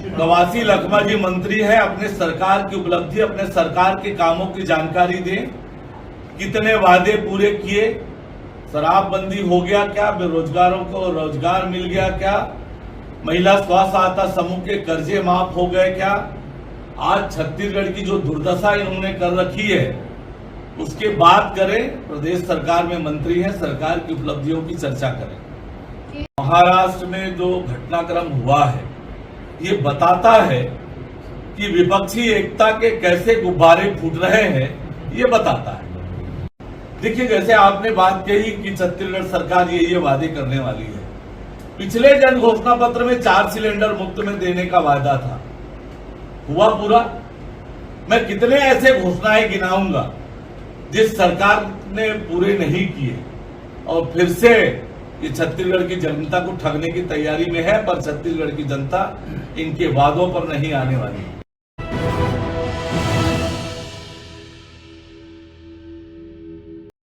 कवासी लखमा जी मंत्री है, अपने सरकार की उपलब्धि, अपने सरकार के कामों की जानकारी दें। कितने वादे पूरे किए, शराबबंदी हो गया क्या, बेरोजगारों को रोजगार मिल गया क्या, महिला स्व सहायता समूह के कर्जे माफ हो गए क्या। आज छत्तीसगढ़ की जो दुर्दशा इन्होंने कर रखी है उसके बात करें। प्रदेश सरकार में मंत्री हैं, सरकार की उपलब्धियों की चर्चा करें। महाराष्ट्र में जो घटनाक्रम हुआ है ये बताता है कि विपक्षी एकता के कैसे गुब्बारे फूट रहे हैं, ये बताता है। देखिए, जैसे आपने बात कही कि छत्तीसगढ़ सरकार ये वादे करने वाली है। पिछले जन घोषणा पत्र में 4 सिलेंडर मुफ्त में देने का वादा था, हुआ पूरा? मैं कितने ऐसे घोषणाएं गिनाऊंगा जिस सरकार ने पूरे नहीं किए, और फिर से ये छत्तीसगढ़ की जनता को ठगने की तैयारी में है। पर छत्तीसगढ़ की जनता इनके वादों पर नहीं आने वाली।